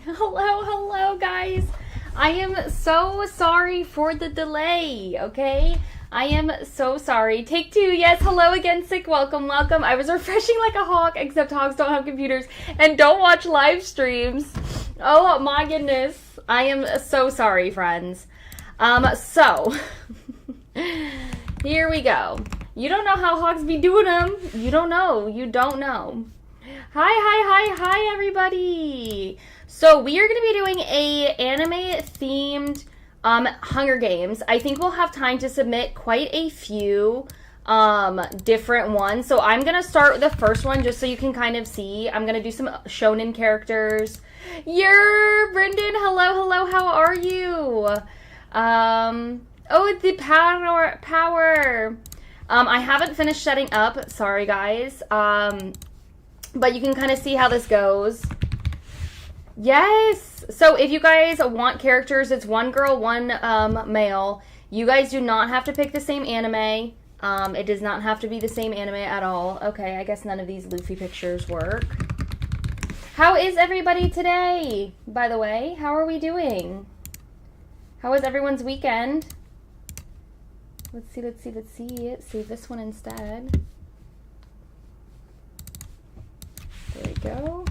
Hello, guys. I am so sorry for the delay, okay? I am so sorry. Take two. Yes, hello again, sick. Welcome. I was refreshing like a hawk, except hogs don't have computers and don't watch live streams. Oh my goodness. I am so sorry, friends. So, here we go. You don't know how hogs be doing them. You don't know. Hi, everybody. So we are going to be doing a anime-themed Hunger Games. I think we'll have time to submit quite a few different ones. So I'm going to start with the first one just so you can kind of see. I'm going to do some shonen characters. Brendan, hello, how are you? Oh, the power. I haven't finished setting up. Sorry, guys. But you can kind of see how this goes. Yes! So if you guys want characters, it's one girl, one male. You guys do not have to pick the same anime. It does not have to be the same anime at all. Okay, I guess none of these Luffy pictures work. How is everybody today, by the way? How are we doing? How was everyone's weekend? Let's see. Save this one instead. There we go.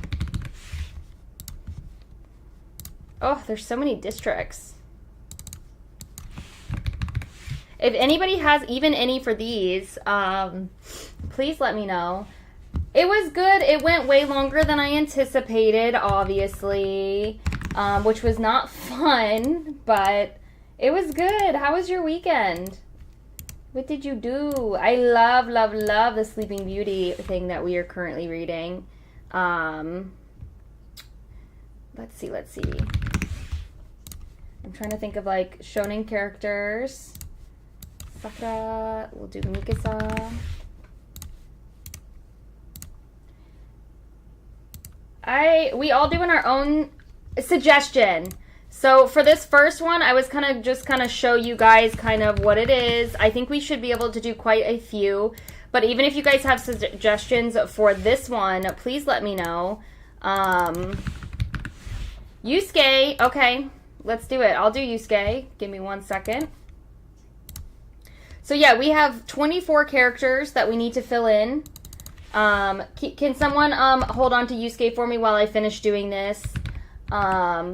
Oh, there's so many districts. If anybody has even any for these, please let me know. It was good. It went way longer than I anticipated, obviously, which was not fun, but it was good. How was your weekend? What did you do? I love the Sleeping Beauty thing that we are currently reading. Let's see. I'm trying to think of like shonen characters. Sakura, we'll do Mikasa. We all doing our own suggestion. So for this first one, I was just show you guys kind of what it is. I think we should be able to do quite a few. But even if you guys have suggestions for this one, please let me know. Yusuke, okay, let's do it. I'll do Yusuke. Give me 1 second. So yeah, we have 24 characters that we need to fill in. Can someone hold on to Yusuke for me while I finish doing this? Hi,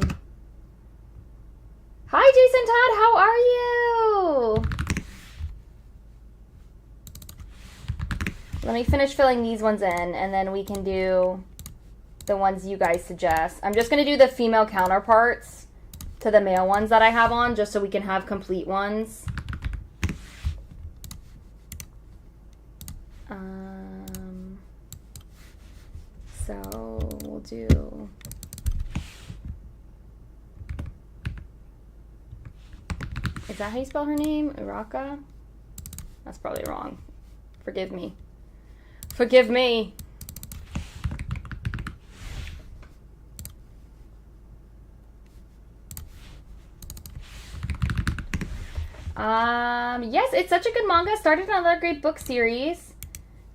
Jason Todd, how are you? Let me finish filling these ones in, and then we can do the ones you guys suggest. I'm just going to do the female counterparts to the male ones that I have on, just so we can have complete ones. So we'll do... Is that how you spell her name? Uraka? That's probably wrong. Forgive me. Forgive me. Yes, it's such a good manga. Started another great book series.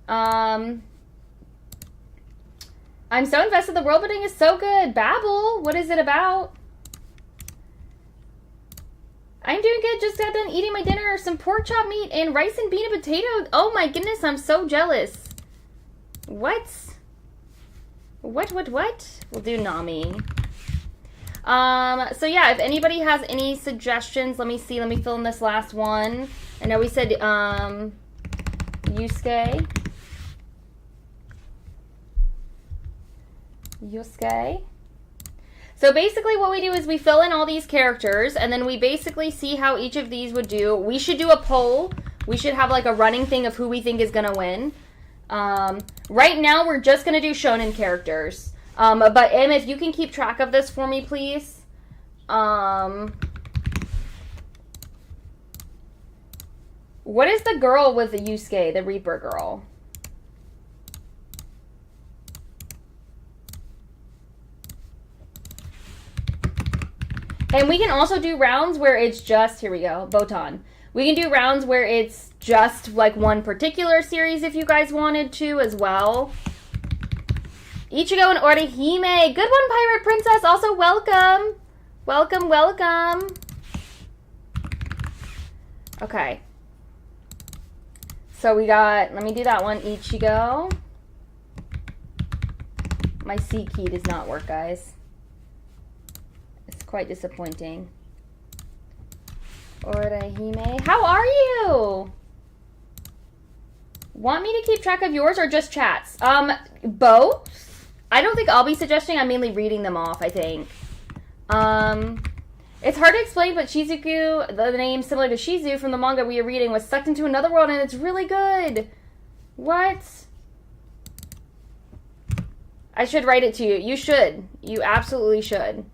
I'm so invested. The world building is so good. Babel, what is it about? I'm doing good. Just got done eating my dinner. Some pork chop meat and rice and bean and potato. Oh my goodness, I'm so jealous. What? We'll do Nami. So yeah, if anybody has any suggestions, let me see. Let me fill in this last one. I know we said, Yusuke. So basically what we do is we fill in all these characters, and then we basically see how each of these would do. We should do a poll. We should have like a running thing of who we think is going to win. Right now we're just going to do shonen characters. But Em, if you can keep track of this for me, please. What is the girl with the Yusuke, the Reaper girl? And we can also do rounds where it's just, here we go, Botan. We can do rounds where it's just like one particular series if you guys wanted to as well. Ichigo and Orihime. Good one, Pirate Princess. Also, welcome. Welcome, welcome. Okay. So we got, let me do that one. Ichigo. My C key does not work, guys. It's quite disappointing. Orihime. How are you? Want me to keep track of yours or just chats? Both. I don't think I'll be suggesting. I'm mainly reading them off, I think. It's hard to explain, but Shizuku, the name similar to Shizu from the manga we are reading, was sucked into another world, and it's really good. What? I should write it to you. You should. You absolutely should.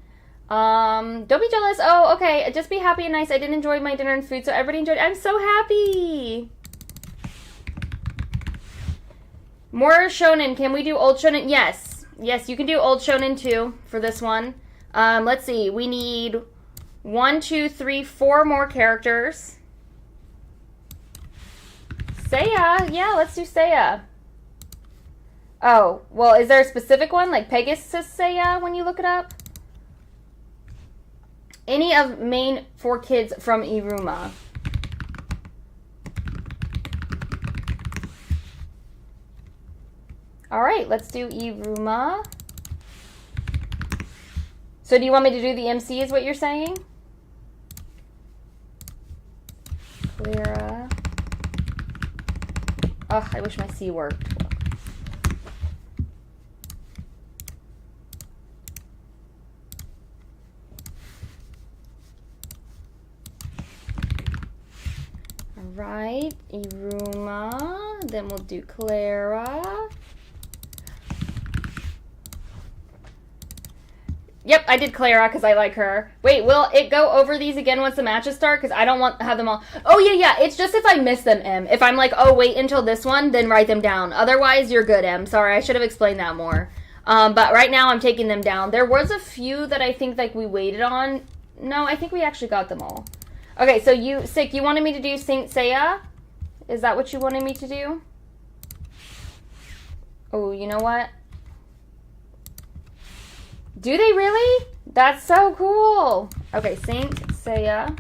Don't be jealous. Oh, okay. Just be happy and nice. I did enjoy my dinner and food, so everybody enjoyed. I'm so happy. More shonen. Can we do old shonen? Yes. Yes, you can do old shonen too for this one. Let's see. We need 1, 2, 3, 4 more characters. Seiya. Yeah, let's do Seiya. Oh, well, is there a specific one? Like Pegasus Seiya when you look it up? Any of main 4 kids from Iruma. Alright, let's do Iruma. So do you want me to do the MC is what you're saying? Clara. Ugh, I wish my C worked. Alright, Iruma. Then we'll do Clara. Yep, I did Clara because I like her. Wait, will it go over these again once the matches start? Because I don't want to have them all. Oh, yeah. It's just if I miss them, Em. If I'm like, oh, wait until this one, then write them down. Otherwise, you're good, Em. Sorry, I should have explained that more. But right now, I'm taking them down. There was a few that I think like we waited on. No, I think we actually got them all. Okay, so you wanted me to do Saint Seiya? Is that what you wanted me to do? Oh, you know what? Do they really? That's so cool. Okay, Saint Seiya.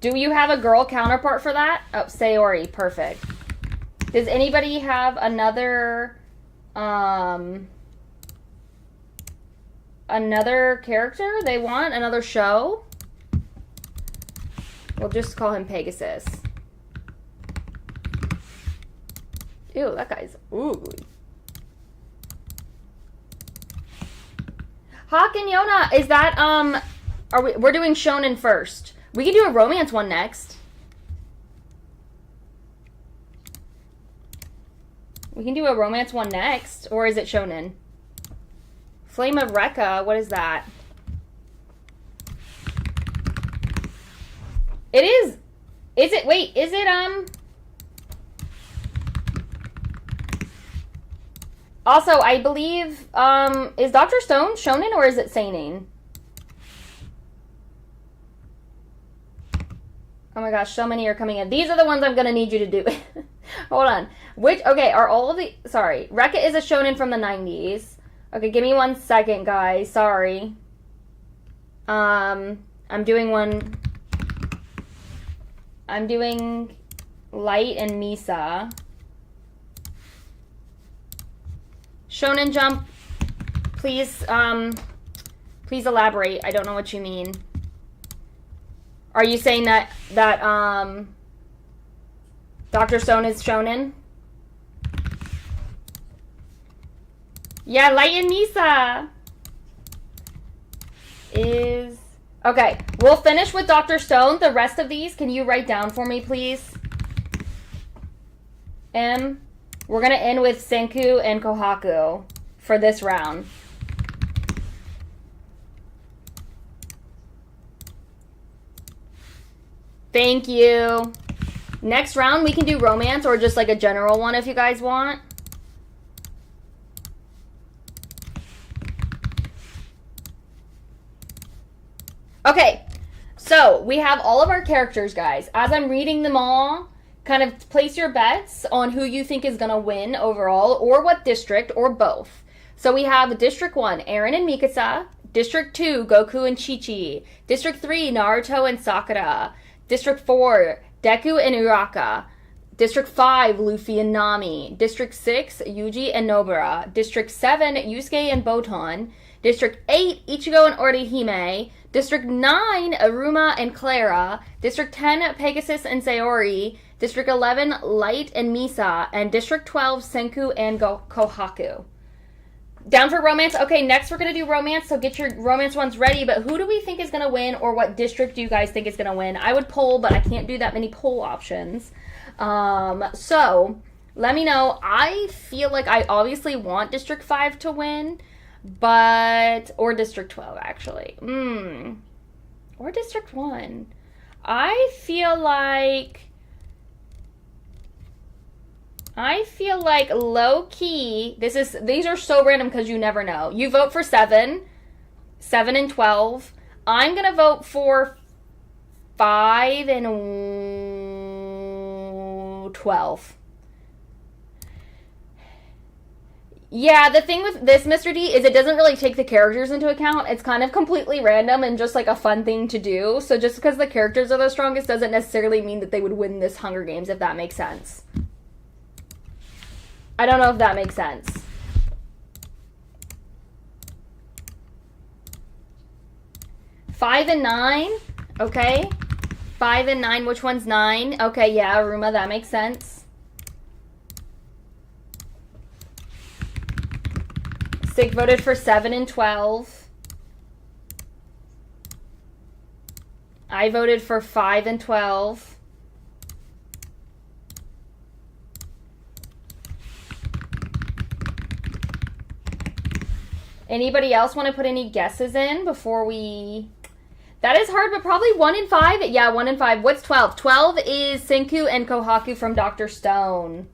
Do you have a girl counterpart for that? Oh, Sayori. Perfect. Does anybody have another character they want? Another show? We'll just call him Pegasus. Ew, that guy's ugly. Hawk and Yona, is that we're doing shonen first. We can do a romance one next. We can do a romance one next, or is it shonen? Flame of Rekka, what is that? It is. Is it? Wait, is it Also, I believe, is Dr. Stone shonen or is it seinen? Oh my gosh, so many are coming in. These are the ones I'm going to need you to do. Hold on. Okay, are all of the, sorry. Rekka is a shonen from the 90s. Okay, give me 1 second, guys. Sorry. I'm doing Light and Misa. Shonen Jump, please elaborate. I don't know what you mean. Are you saying that Dr. Stone is shonen? Yeah, Light and Misa is... Okay, we'll finish with Dr. Stone. The rest of these, can you write down for me, please? We're going to end with Senku and Kohaku for this round. Thank you. Next round, we can do romance or just like a general one if you guys want. Okay, So, we have all of our characters, guys. As I'm reading them all, kind of place your bets on who you think is going to win overall, or what district, or both. So we have District 1, Eren and Mikasa. District 2, Goku and Chi-Chi. District 3, Naruto and Sakura. District 4, Deku and Uraka. District 5, Luffy and Nami. District 6, Yuji and Nobara. District 7, Yusuke and Botan. District 8, Ichigo and Orihime. District 9, Aruma and Clara. District 10, Pegasus and Sayori. District 11, Light and Misa. And District 12, Senku and Kohaku. Down for romance? Okay, next we're going to do romance, so get your romance ones ready. But who do we think is going to win, or what district do you guys think is going to win? I would poll, but I can't do that many poll options. So, let me know. I feel like I obviously want District 5 to win, but... or District 12, actually. Or District 1. I feel like low-key, these are so random because you never know. You vote for 7 and 12. I'm going to vote for 5 and 12. Yeah, the thing with this, Mr. D, is it doesn't really take the characters into account. It's kind of completely random and just like a fun thing to do. So just because the characters are the strongest doesn't necessarily mean that they would win this Hunger Games, if that makes sense. I don't know if that makes sense. Five and 9. Okay. 5 and 9. Which one's 9? Okay, yeah, Aruma, that makes sense. Sig voted for 7 and 12. I voted for 5 and 12. Anybody else want to put any guesses in before we... That is hard, but probably 1 and 5? Yeah, 1 and 5. What's 12? 12 is Senku and Kohaku from Dr. Stone.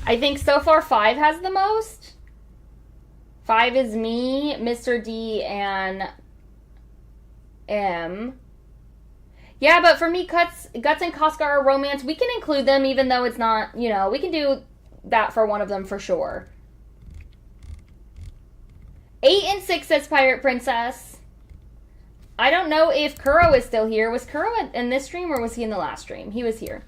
I think so far 5 has the most. 5 is me, Mr. D, and M. Yeah, but for me, Guts and Casca are romance. We can include them even though it's not, you know, we can do that for one of them for sure. 8 and 6 says Pirate Princess. I don't know if Kuro is still here. Was Kuro in this stream or was he in the last stream? He was here.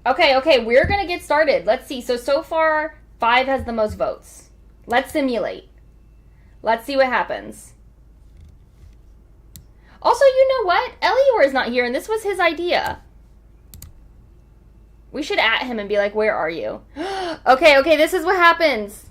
Okay, we're going to get started. Let's see. So far, 5 has the most votes. Let's simulate. Let's see what happens. Also, you know what? Elior is not here, and this was his idea. We should at him and be like, where are you? Okay, this is what happens.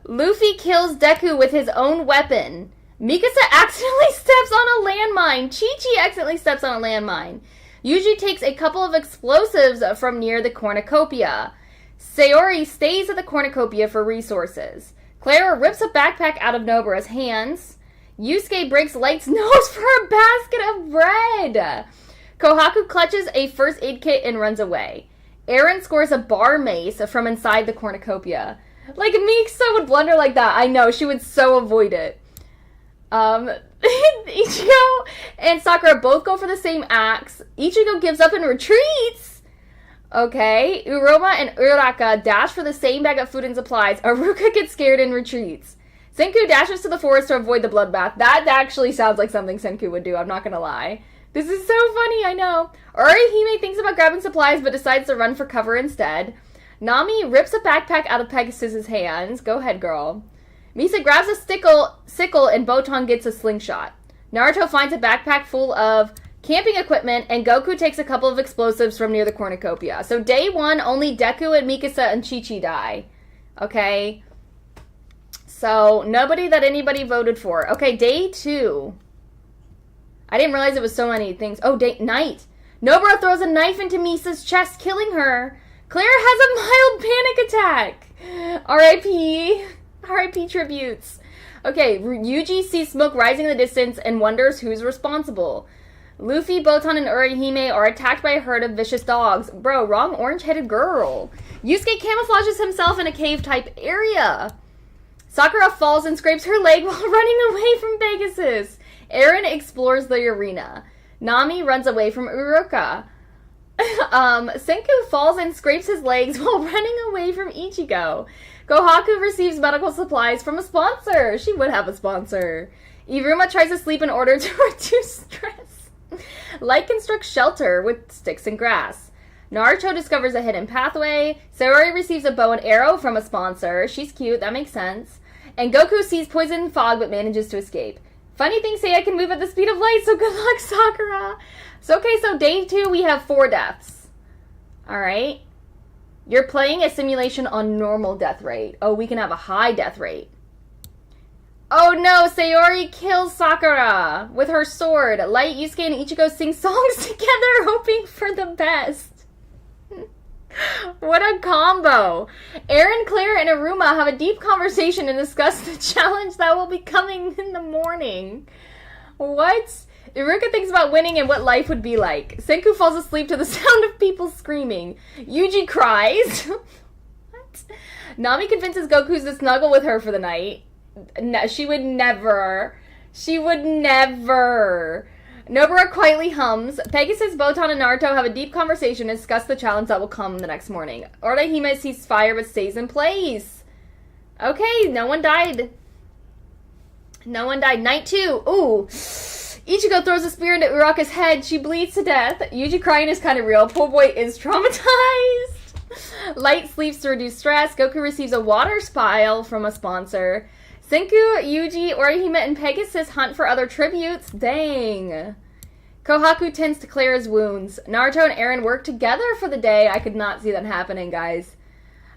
Luffy kills Deku with his own weapon. Mikasa accidentally steps on a landmine. Chi-Chi accidentally steps on a landmine. Yuji takes a couple of explosives from near the cornucopia. Sayori stays at the cornucopia for resources. Clara rips a backpack out of Nobara's hands. Yusuke breaks Light's nose for a basket of bread. Kohaku clutches a first aid kit and runs away. Eren scores a bar mace from inside the cornucopia. Like, Mikasa would blunder like that. I know, she would so avoid it. Ichigo and Sakura both go for the same axe. Ichigo gives up and retreats. Okay. Uroma and Uraka dash for the same bag of food and supplies. Aruka gets scared and retreats. Senku dashes to the forest to avoid the bloodbath. That actually sounds like something Senku would do, I'm not gonna lie. This is so funny, I know. Orihime thinks about grabbing supplies but decides to run for cover instead. Nami rips a backpack out of Pegasus's hands. Go ahead, girl. Misa grabs a sickle and Botan gets a slingshot. Naruto finds a backpack full of camping equipment and Goku takes a couple of explosives from near the cornucopia. So day 1, only Deku and Mikasa and Chi-Chi die. Okay. So nobody that anybody voted for. Okay, day 2. I didn't realize it was so many things. Oh, night. Nobara throws a knife into Misa's chest, killing her. Claire has a mild panic attack. R.I.P. R.I.P. tributes. Okay, Yuji sees smoke rising in the distance and wonders who's responsible. Luffy, Botan, and Orihime are attacked by a herd of vicious dogs. Bro, wrong orange-headed girl. Yusuke camouflages himself in a cave-type area. Sakura falls and scrapes her leg while running away from Pegasus. Eren explores the arena. Nami runs away from Uruka. Senku falls and scrapes his legs while running away from Ichigo. Kohaku receives medical supplies from a sponsor. She would have a sponsor. Iruma tries to sleep in order to reduce stress. Light constructs shelter with sticks and grass. Naruto discovers a hidden pathway. Sayori receives a bow and arrow from a sponsor. She's cute, that makes sense. And Goku sees poison fog but manages to escape. Funny things say I can move at the speed of light, so good luck, Sakura. So, okay, so day 2, we have 4 deaths. Alright. You're playing a simulation on normal death rate. Oh, we can have a high death rate. Oh no, Sayori kills Sakura with her sword. Light, Yusuke, and Ichigo sing songs together, hoping for the best. What a combo. Eren, Claire, and Iruma have a deep conversation and discuss the challenge that will be coming in the morning. What? Iruka thinks about winning and what life would be like. Senku falls asleep to the sound of people screaming. Yuji cries. What? Nami convinces Goku to snuggle with her for the night. No, she would never. She would never. Nobara quietly hums. Pegasus, Botan, and Naruto have a deep conversation and discuss the challenge that will come the next morning. Orihime sees fire but stays in place. Okay, no one died. No one died. Night 2. Ooh. Ichigo throws a spear into Uraka's head. She bleeds to death. Yuji crying is kind of real. Poor boy is traumatized. Light sleeps to reduce stress. Goku receives a water spile from a sponsor. Senku, Yuji, Orihime, and Pegasus hunt for other tributes. Dang. Kohaku tends to Claire's wounds. Naruto and Eren work together for the day. I could not see that happening, guys.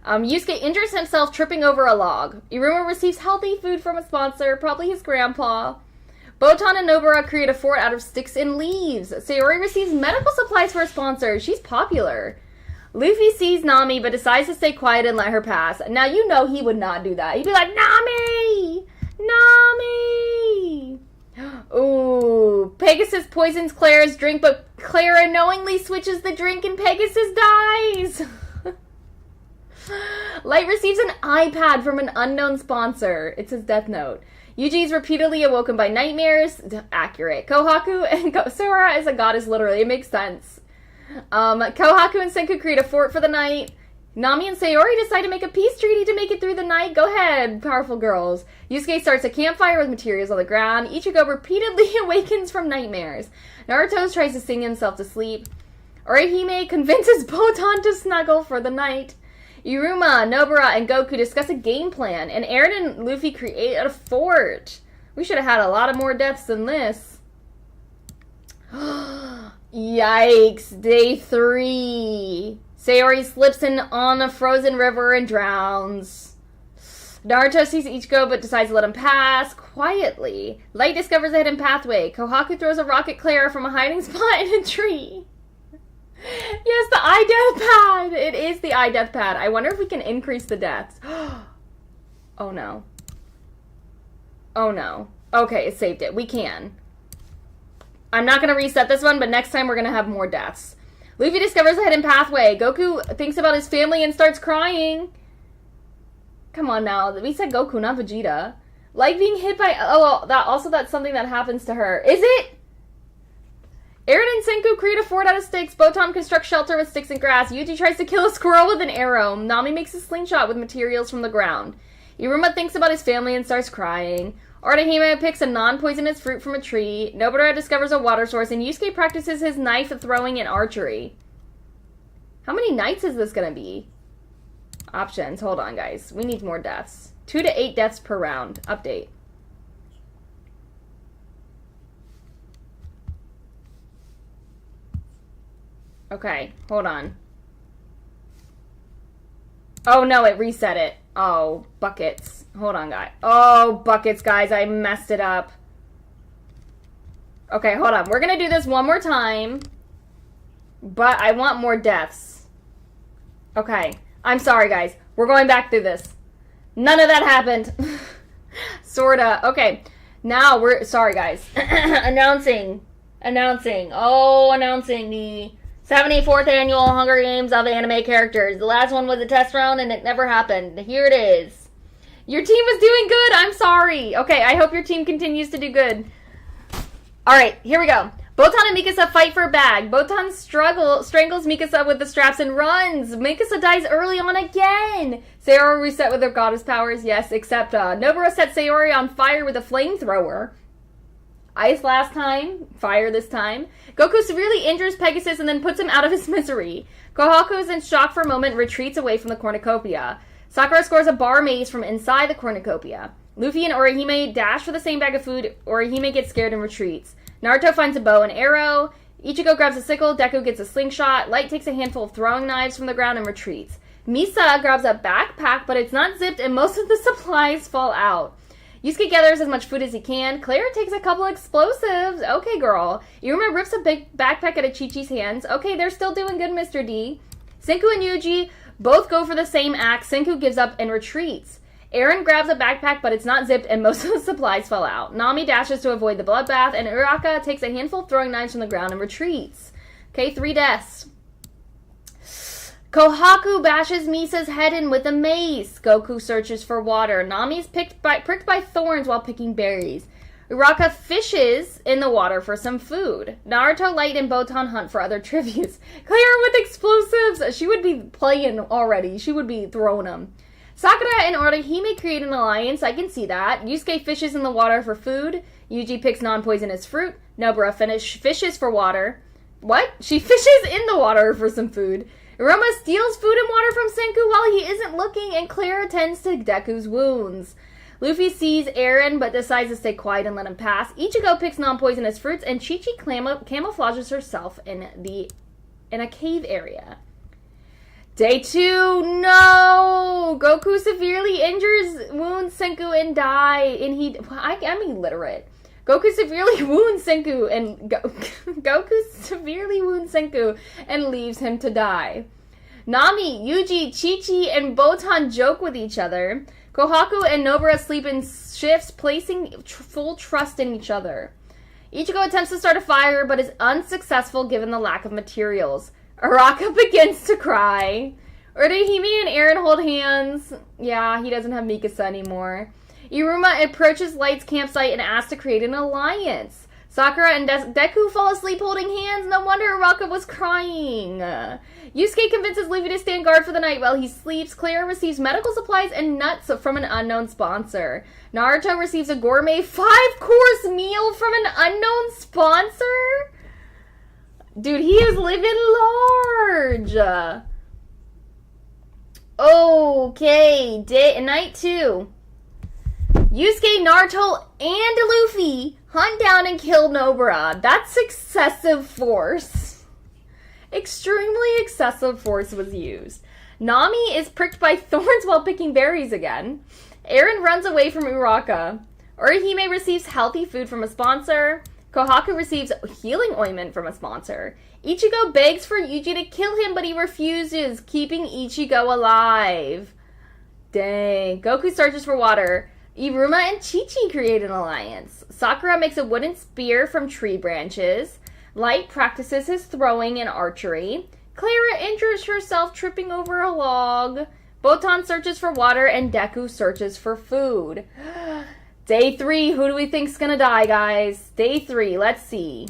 Yusuke injures himself tripping over a log. Iruma receives healthy food from a sponsor, probably his grandpa. Botan and Nobara create a fort out of sticks and leaves. Sayori receives medical supplies for a sponsor. She's popular. Luffy sees Nami, but decides to stay quiet and let her pass. Now, you know he would not do that. He'd be like, Nami! Nami! Ooh. Pegasus poisons Claire's drink, but Claire unknowingly switches the drink and Pegasus dies. Light receives an iPad from an unknown sponsor. It's his death note. Yuji is repeatedly awoken by nightmares. Accurate. Kohaku and Sora is a goddess, literally. It makes sense. Kohaku and Senku create a fort for the night. Nami and Sayori decide to make a peace treaty to make it through the night. Go ahead, powerful girls. Yusuke starts a campfire with materials on the ground. Ichigo repeatedly awakens from nightmares. Naruto tries to sing himself to sleep. Orihime convinces Botan to snuggle for the night. Iruma, Nobara, and Goku discuss a game plan, and Eren and Luffy create a fort. We should have had a lot of more deaths than this. Yikes. Day 3. Sayori slips in on a frozen river and drowns. Naruto sees Ichigo but decides to let him pass quietly. Light discovers a hidden pathway. Kohaku throws a rocket Claire from a hiding spot in a tree. Yes, the eye death pad. It is the eye death pad. I wonder if we can increase the deaths. Oh no. Oh no. Okay, it saved it. We can. I'm not going to reset this one, but next time we're going to have more deaths. Luffy discovers a hidden pathway. Goku thinks about his family and starts crying. Come on now. We said Goku, not Vegeta. Like being hit by... Oh, that's something that happens to her. Is it? Eren and Senku create a fort out of sticks. Botan constructs shelter with sticks and grass. Yuji tries to kill a squirrel with an arrow. Nami makes a slingshot with materials from the ground. Iruma thinks about his family and starts crying. Orihime picks a non-poisonous fruit from a tree. Nobara discovers a water source, and Yusuke practices his knife throwing and archery. How many nights is this gonna be? Options. Hold on, guys. We need more deaths. 2 to 8 deaths per round. Update. Okay, hold on. Oh no, it reset it. Oh, buckets. Hold on, guys. Oh, buckets, guys. I messed it up. Okay, hold on. We're gonna do this one more time. But I want more deaths. Okay. I'm sorry, guys. We're going back through this. None of that happened. Sorta. Okay. Now we're... Sorry, guys. Announcing the 74th Annual Hunger Games of Anime Characters. The last one was a test round, and it never happened. Here it is. Your team was doing good. I'm sorry. Okay, I hope your team continues to do good. All right, here we go. Botan and Mikasa fight for a bag. Botan strangles Mikasa with the straps and runs. Mikasa dies early on again. Sayori reset with her goddess powers. Yes, except Nobara set Sayori on fire with a flamethrower. Ice last time, fire this time. Goku severely injures Pegasus and then puts him out of his misery. Kohaku is in shock for a moment and retreats away from the cornucopia. Sakura scores a bar maze from inside the cornucopia. Luffy and Orihime dash for the same bag of food. Orihime gets scared and retreats. Naruto finds a bow and arrow. Ichigo grabs a sickle. Deku gets a slingshot. Light takes a handful of throwing knives from the ground and retreats. Misa grabs a backpack, but it's not zipped and most of the supplies fall out. Yusuke gathers as much food as he can. Clara takes a couple explosives. Okay, girl. Iruma rips a big backpack out of Chi-Chi's hands. Okay, they're still doing good, Mr. D. Senku and Yuji both go for the same axe. Senku gives up and retreats. Eren grabs a backpack, but it's not zipped, and most of the supplies fall out. Nami dashes to avoid the bloodbath, and Uraka takes a handful of throwing knives from the ground and retreats. Okay, 3 deaths. Kohaku bashes Misa's head in with a mace. Goku searches for water. Nami's pricked by thorns while picking berries. Uraka fishes in the water for some food. Naruto, Light, and Botan hunt for other tributes. Clara with explosives. She would be playing already. She would be throwing them. Sakura and Orihime create an alliance. I can see that. Yusuke fishes in the water for food. Yuji picks non-poisonous fruit. Nobara fishes for water. What? She fishes in the water for some food. Iruma steals food and water from Senku while he isn't looking, and Clara tends to Deku's wounds. Luffy sees Eren, but decides to stay quiet and let him pass. Ichigo picks non-poisonous fruits, and Chi-Chi camouflages herself in a cave area. Day 2, no! Goku severely wounds Senku and I'm illiterate. Goku severely wounds Senku and leaves him to die. Nami, Yuji, Chi-Chi, and Botan joke with each other. Kohaku and Nobara sleep in shifts, placing full trust in each other. Ichigo attempts to start a fire, but is unsuccessful given the lack of materials. Araka begins to cry. Orihime and Eren hold hands. Yeah, he doesn't have Mikasa anymore. Iruma approaches Light's campsite and asks to create an alliance. Sakura and Deku fall asleep holding hands. No wonder Araka was crying. Yusuke convinces Luffy to stand guard for the night while he sleeps. Clara receives medical supplies and nuts from an unknown sponsor. Naruto receives a gourmet 5-course meal from an unknown sponsor? Dude, he is living large. Okay, night 2. Yusuke, Naruto, and Luffy hunt down and kill Nobara. That's excessive force. Extremely excessive force was used. Nami is pricked by thorns while picking berries again. Eren runs away from Uraka. Orihime receives healthy food from a sponsor. Kohaku receives healing ointment from a sponsor. Ichigo begs for Yuji to kill him, but he refuses, keeping Ichigo alive. Dang. Goku searches for water. Iruma and Chi-Chi create an alliance. Sakura makes a wooden spear from tree branches. Light practices his throwing and archery. Clara injures herself tripping over a log. Botan searches for water, and Deku searches for food. Day 3, who do we think's gonna die, guys? Day 3, let's see.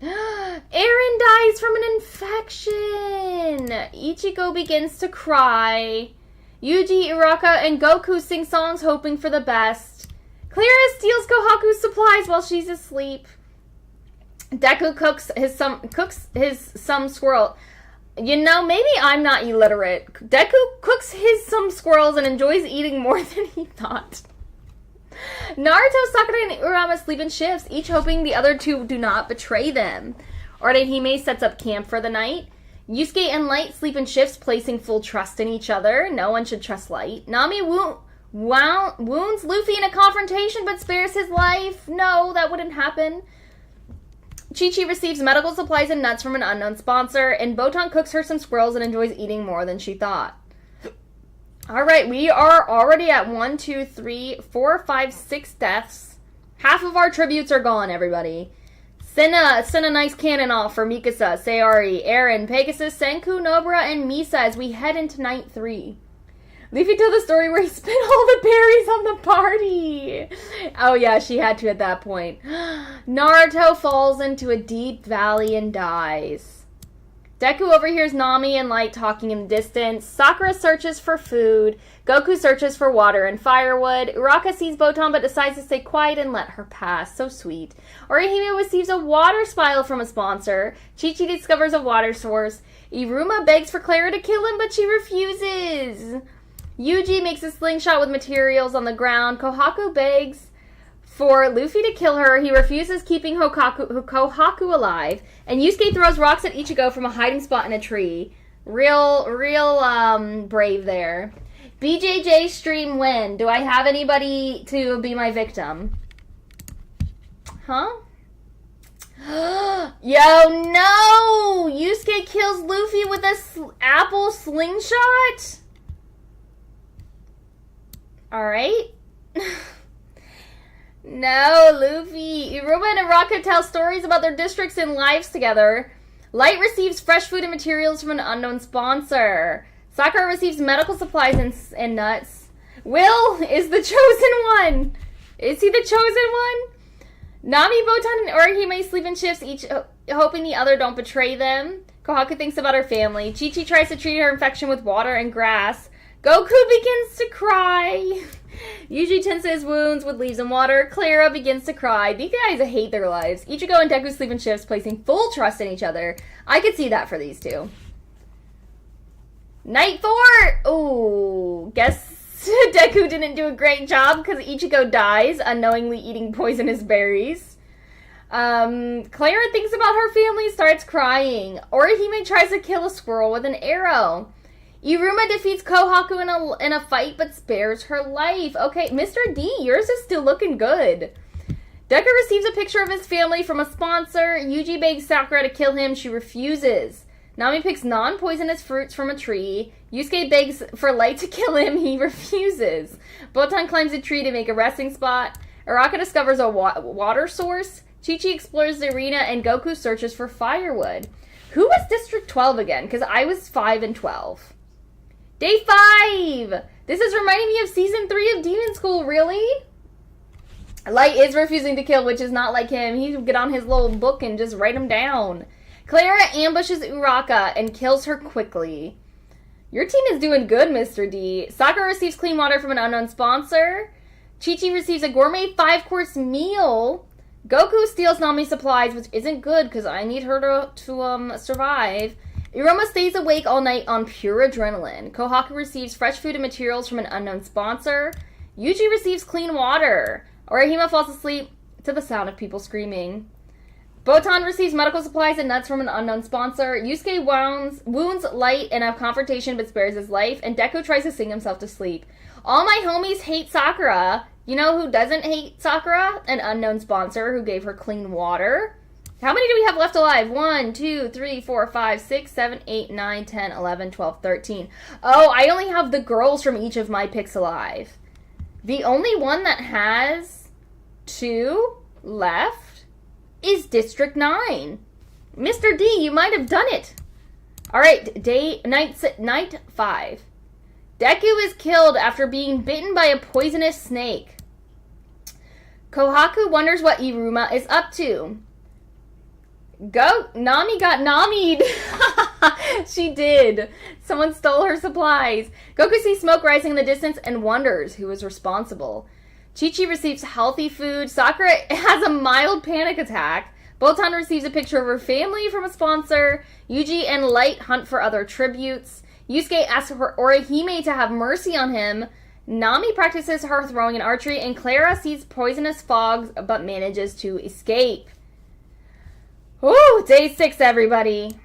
Eren dies from an infection. Ichigo begins to cry. Yuji, Uraka, and Goku sing songs hoping for the best. Clara steals Kohaku's supplies while she's asleep. Deku cooks some squirrel. You know, maybe I'm not illiterate. Deku cooks some squirrels and enjoys eating more than he thought. Naruto, Sakura, and Urama sleep in shifts, each hoping the other two do not betray them. Orihime sets up camp for the night. Yusuke and Light sleep in shifts, placing full trust in each other. No one should trust Light. Nami wounds Luffy in a confrontation, but spares his life. No, that wouldn't happen. Chi-Chi receives medical supplies and nuts from an unknown sponsor, and Botan cooks her some squirrels and enjoys eating more than she thought. Alright, we are already at 1, 2, 3, 4, 5, 6 deaths. Half of our tributes are gone, everybody. Send a nice cannon off for Mikasa, Sayori, Eren, Pegasus, Senku, Nobara, and Misa as we head into night 3. Luffy told the story where he spit all the berries on the party. Oh yeah, she had to at that point. Naruto falls into a deep valley and dies. Deku overhears Nami and Light talking in the distance. Sakura searches for food. Goku searches for water and firewood. Uraka sees Botan but decides to stay quiet and let her pass. So sweet. Orihime receives a water spile from a sponsor. Chi-Chi discovers a water source. Iruma begs for Clara to kill him, but she refuses. Yuji makes a slingshot with materials on the ground. Kohaku begs for Luffy to kill her. He refuses, keeping Kohaku alive. And Yusuke throws rocks at Ichigo from a hiding spot in a tree. Real brave there. BJJ stream win. Do I have anybody to be my victim? Huh? Yo, no! Yusuke kills Luffy with a apple slingshot? Alright. No, Luffy. Iruma and Uraka tell stories about their districts and lives together. Light receives fresh food and materials from an unknown sponsor. Sakura receives medical supplies and nuts. Will is the chosen one. Is he the chosen one? Nami, Botan, and Orihime sleep in shifts, each hoping the other don't betray them. Kohaku thinks about her family. Chi-Chi tries to treat her infection with water and grass. Goku begins to cry. Yuji tends to his wounds with leaves and water. Clara begins to cry. These guys hate their lives. Ichigo and Deku sleep in shifts, placing full trust in each other. I could see that for these two. Night 4! Ooh, guess Deku didn't do a great job because Ichigo dies, unknowingly eating poisonous berries. Clara thinks about her family, starts crying. Orihime tries to kill a squirrel with an arrow. Iruma defeats Kohaku in a fight, but spares her life. Okay, Mr. D, yours is still looking good. Deku receives a picture of his family from a sponsor. Yuji begs Sakura to kill him. She refuses. Nami picks non-poisonous fruits from a tree. Yusuke begs for Light to kill him. He refuses. Botan climbs a tree to make a resting spot. Uraka discovers a water source. Chi-Chi explores the arena, and Goku searches for firewood. Who was District 12 again? Because I was 5 and 12. Day 5! This is reminding me of Season 3 of Demon School, really? Light is refusing to kill, which is not like him. He would get on his little book and just write them down. Clara ambushes Uraka and kills her quickly. Your team is doing good, Mr. D. Sakura receives clean water from an unknown sponsor. Chi-Chi receives a gourmet 5-course meal. Goku steals Nami's supplies, which isn't good because I need her to survive. Iruma stays awake all night on pure adrenaline. Kohaku receives fresh food and materials from an unknown sponsor. Yuji receives clean water. Orihime falls asleep to the sound of people screaming. Botan receives medical supplies and nuts from an unknown sponsor. Yusuke wounds Light in a confrontation but spares his life. And Deku tries to sing himself to sleep. All my homies hate Sakura. You know who doesn't hate Sakura? An unknown sponsor who gave her clean water. How many do we have left alive? 1, 2, 3, 4, 5, 6, 7, 8, 9, 10, 11, 12, 13. Oh, I only have the girls from each of my picks alive. The only one that has 2 left is District 9. Mr. D, you might have done it. Alright, night 5. Deku is killed after being bitten by a poisonous snake. Kohaku wonders what Iruma is up to. Nami got Nami'd. She did. Someone stole her supplies. Goku sees smoke rising in the distance and wonders who is responsible. Chi-Chi receives healthy food. Sakura has a mild panic attack. Botan receives a picture of her family from a sponsor. Yuji and Light hunt for other tributes. Yusuke asks for Orihime to have mercy on him. Nami practices her throwing and archery, and Clara sees poisonous fogs but manages to escape. Ooh, day 6, everybody.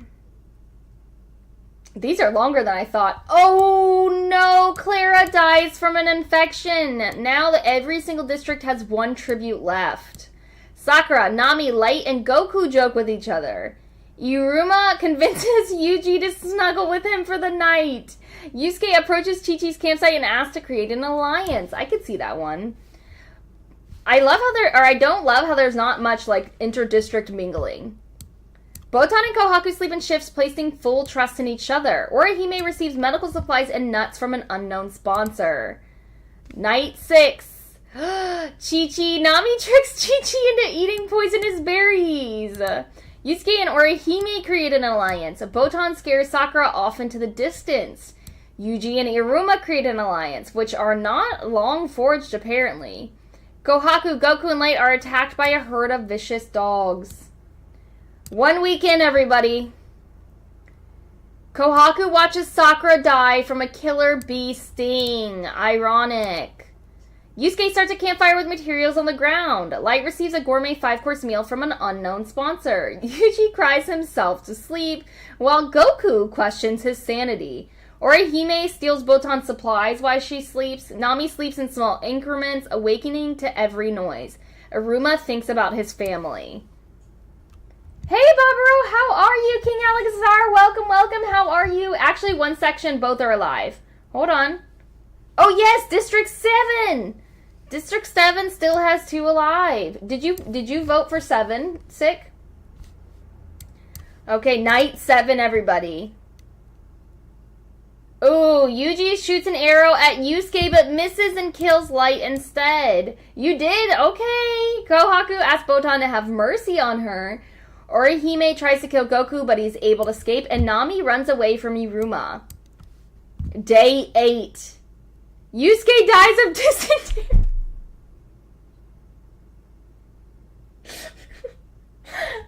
These are longer than I thought. Oh no, Clara dies from an infection. Now that every single district has 1 tribute left. Sakura, Nami, Light, and Goku joke with each other. Iruma convinces Yuji to snuggle with him for the night. Yusuke approaches Chi-Chi's campsite and asks to create an alliance. I could see that one. I don't love how there's not much like inter-district mingling. Botan and Kohaku sleep in shifts, placing full trust in each other. Orihime receives medical supplies and nuts from an unknown sponsor. Night 6. Chi-Chi. Nami tricks Chi-Chi into eating poisonous berries. Yusuke and Orihime create an alliance. Botan scares Sakura off into the distance. Yuji and Iruma create an alliance, which are not long forged apparently. Kohaku, Goku, and Light are attacked by a herd of vicious dogs. 1 week in, everybody. Kohaku watches Sakura die from a killer bee sting. Ironic. Yusuke starts a campfire with materials on the ground. Light receives a gourmet 5-course meal from an unknown sponsor. Yuji cries himself to sleep, while Goku questions his sanity. Orihime steals Botan's supplies while she sleeps. Nami sleeps in small increments, awakening to every noise. Iruma thinks about his family. Hey, Barbaro, how are you? King Alexazar, welcome, welcome. How are you? Actually, one section, both are alive. Hold on. Oh, yes, District 7. District 7 still has 2 alive. Did you vote for 7? Sick? Okay, Night 7, everybody. Oh, Yuji shoots an arrow at Yusuke but misses and kills Light instead. You did? Okay. Kohaku asks Botan to have mercy on her. Orihime tries to kill Goku but he's able to escape, and Nami runs away from Iruma. Day 8. Yusuke dies of dysentery.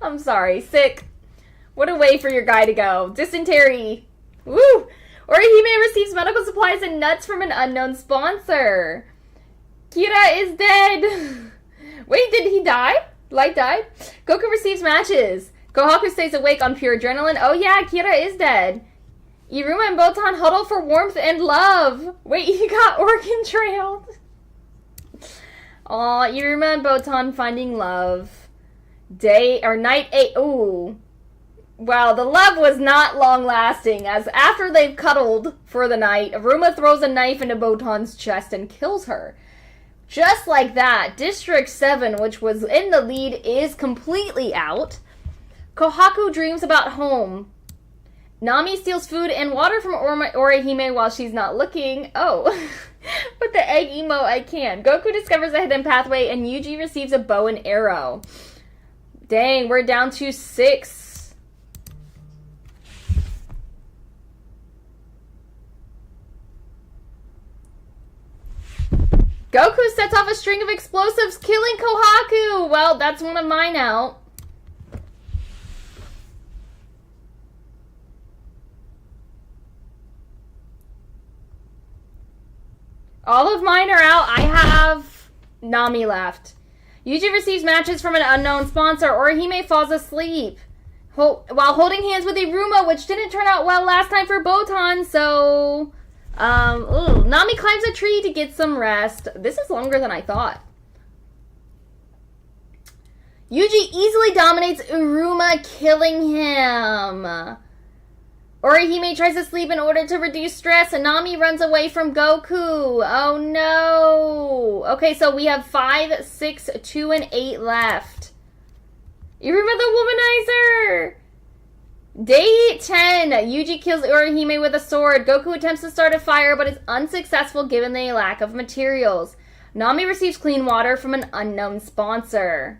I'm sorry. Sick. What a way for your guy to go. Dysentery. Woo! Orihime receives medical supplies and nuts from an unknown sponsor. Kira is dead. Wait, did he die? Light died? Goku receives matches. Kohaku stays awake on pure adrenaline. Oh yeah, Kira is dead. Iruma and Botan huddle for warmth and love. Wait, he got organ trailed. Aw, Iruma and Botan finding love. Night 8. Ooh. Well, the love was not long-lasting, as after they've cuddled for the night, Iruma throws a knife into Botan's chest and kills her. Just like that, District 7, which was in the lead, is completely out. Kohaku dreams about home. Nami steals food and water from Orihime while she's not looking. Oh, but the egg emo I can. Goku discovers a hidden pathway, and Yuji receives a bow and arrow. Dang, we're down to 6. Goku sets off a string of explosives, killing Kohaku! Well, that's one of mine out. All of mine are out. I have Nami left. Yuji receives matches from an unknown sponsor. Orihime falls asleep while holding hands with Iruma, which didn't turn out well last time for Botan, so... Nami climbs a tree to get some rest. This is longer than I thought. Yuji easily dominates Iruma, killing him. Orihime tries to sleep in order to reduce stress, and Nami runs away from Goku. Oh no. Okay, so we have 5, 6, 2, and 8 left. Iruma the Womanizer! Day 10. Yuji kills Orihime with a sword. Goku attempts to start a fire, but is unsuccessful given the lack of materials. Nami receives clean water from an unknown sponsor.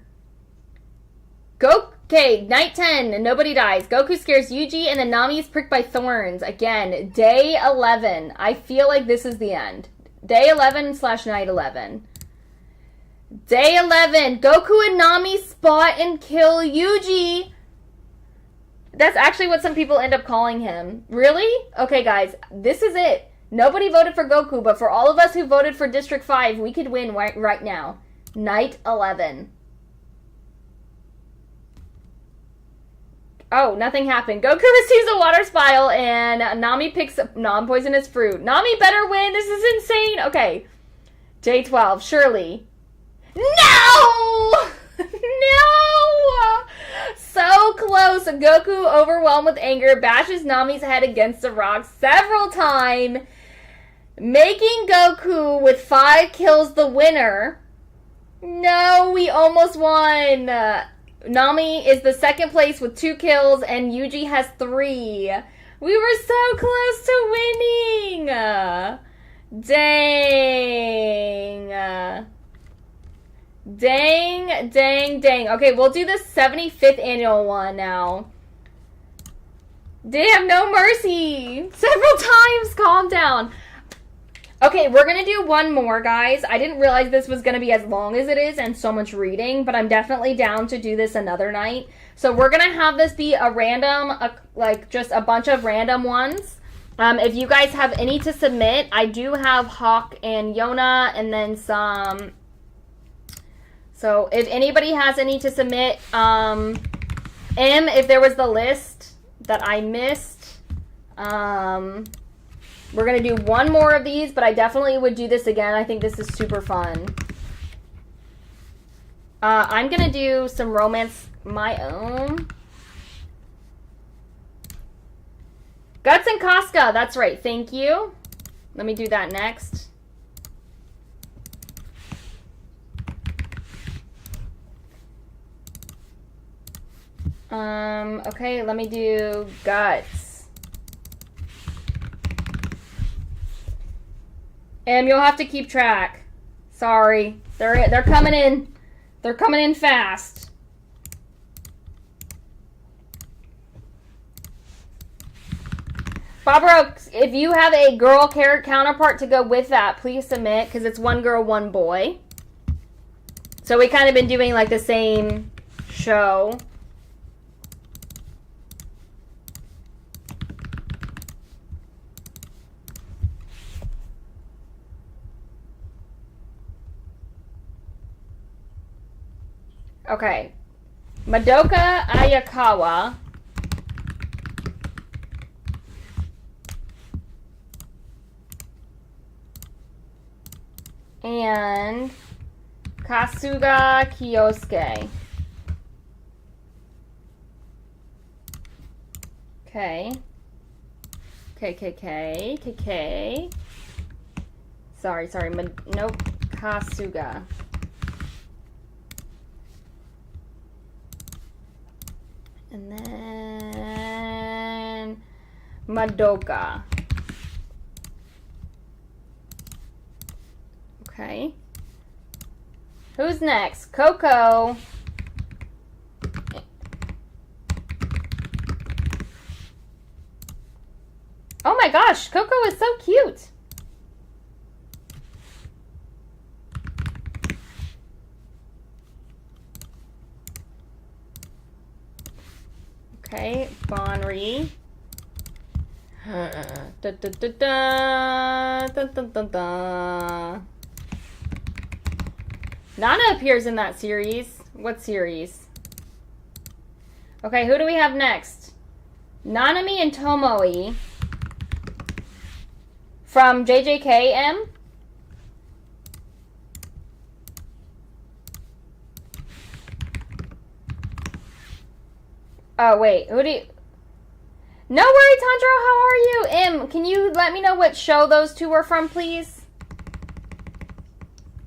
Okay, night 10. Nobody dies. Goku scares Yuji, and then Nami is pricked by thorns. Again, day 11. I feel like this is the end. Day 11/night 11. Day 11. Goku and Nami spot and kill Yuji. That's actually what some people end up calling him. Really? Okay, guys, this is it. Nobody voted for Goku, but for all of us who voted for District 5, we could win right now. Night 11. Oh, nothing happened. Goku receives a water spile, and Nami picks up non-poisonous fruit. Nami better win. This is insane. Okay. Day 12. Shirley. No! No! So close. Goku, overwhelmed with anger, bashes Nami's head against a rock several times, making Goku with 5 kills the winner. No, we almost won. Nami is the second place with 2 kills, and Yuji has 3. We were so close to winning! Dang. Dang. Okay, we'll do the 75th annual one now. Damn, no mercy! Several times, calm down. Okay, we're gonna do one more, guys. I didn't realize this was gonna be as long as it is and so much reading, but I'm definitely down to do this another night. So we're gonna have this be a random, like just a bunch of random ones. If you guys have any to submit, I do have Hawk and Yona, and then some. So if anybody has any to submit, if there was the list that I missed, we're going to do one more of these, but I definitely would do this again. I think this is super fun. I'm going to do some romance my own. Guts and Casca, that's right. Thank you. Let me do that next. Okay, let me do Guts. You'll have to keep track. Sorry. They're coming in. They're coming in fast. Barbara, if you have a girl counterpart to go with that, please submit, because it's 1 girl, 1 boy. So we kind of been doing like the same show. Okay. Madoka Ayakawa. And Kasuga Kyosuke. Okay. KKK. Sorry. Nope. Kasuga. And then Madoka. Okay. Who's next? Coco. Oh my gosh, Coco is so cute. Okay, Bonri. Nana appears in that series. What series? Okay, who do we have next? Nanami and Tomoe from JJKM. Oh, wait. Who do you... No worry, Tandro. How are you? Can you let me know what show those two were from, please?